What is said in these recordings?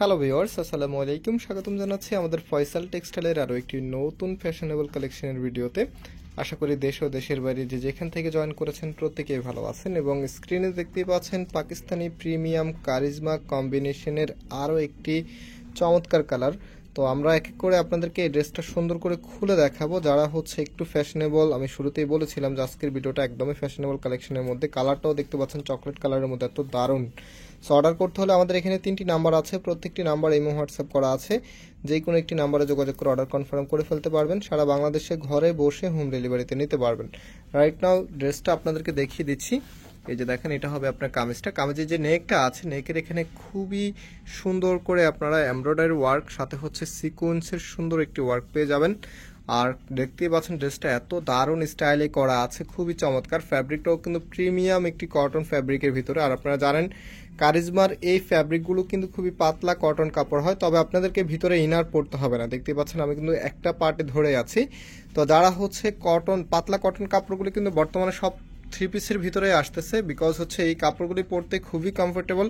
Hello viewers, আসসালামু আলাইকুম। স্বাগতম জানাচ্ছি আমাদের ফয়সাল টেক্সটাইলের আরও একটি নতুন ফ্যাশনেবল কালেকশনের ভিডিওতে। আশা করি দেশ ও দেশের বাইরে যে যেখান থেকে জয়েন করেছেন প্রত্যেকেই ভালো আছেন এবং স্ক্রিনে দেখতেই পাচ্ছেন পাকিস্তানি প্রিমিয়াম কারিজমা কম্বিনেশনের আরও একটি চমৎকার কালার। তো আমরা এক এক করে আপনাদেরকে এই ড্রেসটা সুন্দর করে খুলে দেখাবো। যারা হচ্ছে একটু ফ্যাশনেবল, আমি শুরুতেই বলেছিলাম যে আজকের ভিডিওটা একদমই ফ্যাশনেবল কালেকশনের মধ্যে। কালারটাও দেখতে পাচ্ছেন চকলেট কালারের মধ্যে, এত দারুণ। সো অর্ডার করতে হলে আমাদের এখানে 3টি নাম্বার আছে, প্রত্যেকটি নাম্বার ইমো হোয়াটসঅ্যাপ করা আছে। যে কোনো একটি নাম্বারে যোগাযোগ করে অর্ডার কনফার্ম করে ফেলতে পারবেন। সারা বাংলাদেশে ঘরে বসে হোম ডেলিভারিতে নিতে পারবেন। রাইট নাও ড্রেসটা আপনাদেরকে দেখিয়ে দিচ্ছি। এই যে দেখেন, এটা হবে আপনার কামিজটা। কামিজের যে নেকটা আছে, নেকের এখানে খুবই সুন্দর করে আপনারা এমব্রয়ডারি ওয়ার্ক, সাথে হচ্ছে সিকোয়েন্সের সুন্দর একটি ওয়ার্ক পেয়ে যাবেন। আর দেখতেই পাচ্ছেন ড্রেসটা এত দারুণ স্টাইলে করা আছে, খুবই চমৎকার। ফ্যাব্রিকটাও কিন্তু প্রিমিয়াম একটি কটন ফ্যাব্রিকের ভিতরে। আর আপনারা জানেন কারিজমার এই ফ্যাব্রিকগুলো কিন্তু খুবই পাতলা কটন কাপড় হয়, তবে আপনাদেরকে ভিতরে ইনার পরতে হবে না। দেখতেই পাচ্ছেন আমি কিন্তু একটা পার্টে ধরে আছি। তো যারা হচ্ছে পাতলা কটন কাপড়গুলো কিন্তু বর্তমানে সব 3 পিসের ভিতরে আসতেছে, বিকজ হচ্ছে এই কাপড়গুলি পরতে খুবই কমফোর্টেবল।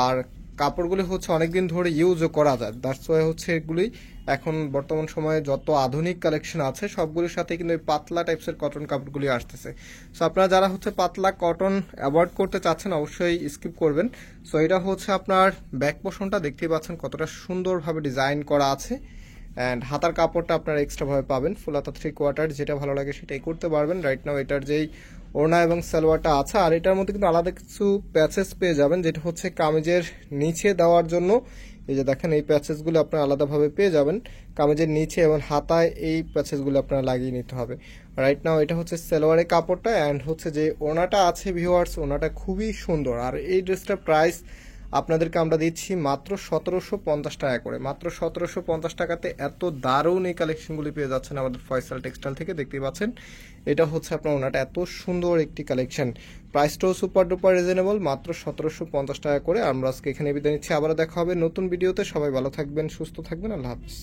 আর কাপড়গুলি হচ্ছে অনেকদিন ধরে ইউজও করা যায়। দ্যাটস ওয়াই হচ্ছে এগুলি এখন বর্তমান সময়ে যত আধুনিক কালেকশন আছে সবগুলির সাথে কিন্তু এই পাতলা টাইপসের কটন কাপড়গুলি আসতেছে। সো আপনারা যারা হচ্ছে পাতলা কটন অ্যাভয়েড করতে চাচ্ছেন অবশ্যই স্কিপ করবেন। সো এটা হচ্ছে আপনার ব্যাক পোর্শনটা, দেখতেই পাচ্ছেন কতটা সুন্দরভাবে ডিজাইন করা আছে। অ্যান্ড হাতার কাপড়টা আপনারা এক্সট্রাভাবে পাবেন, ফুল হাতা 3/4, যেটা ভালো লাগে সেটাই করতে পারবেন। রাইট নাও এটার যেই ওড়না এবং সালোয়ারটা আছে, আর এটার মধ্যে কিন্তু আলাদা কিছু প্যাচেস পেয়ে যাবেন, যেটা হচ্ছে কামিজের নিচে দেওয়ার জন্য। এই যে দেখেন, এই প্যাচেসগুলো আপনারা আলাদাভাবে পেয়ে যাবেন কামিজের নিচে, এবং হাতায় এই প্যাচেসগুলো আপনারা লাগিয়ে নিতে হবে। রাইট নাও এটা হচ্ছে সালোয়ারের কাপড়টা, অ্যান্ড হচ্ছে যে ওড়নাটা আছে ভিউয়ার্স, ওড়নাটা খুবই সুন্দর। আর এই ড্রেসটার প্রাইস আপনাদেরকে আমরা দিচ্ছি মাত্র 1750 টাকা করে। মাত্র 1750 টাকাতে এত দারুণ এই কালেকশনগুলি পেয়ে যাচ্ছেন আমাদের ফয়সাল টেক্সটাইল থেকে। দেখতেই পাচ্ছেন এটা হচ্ছে আপনার ওনাটা, এত সুন্দর একটি কালেকশন। প্রাইসটাও সুপার ডুপার রিজনেবল, মাত্র 1750 টাকা করে। আমরা আজকে এখানে বিদায় নিচ্ছি, আবার দেখা হবে নতুন ভিডিওতে। সবাই ভালো থাকবেন, সুস্থ থাকবেন, আল্লাহ হাফিজ।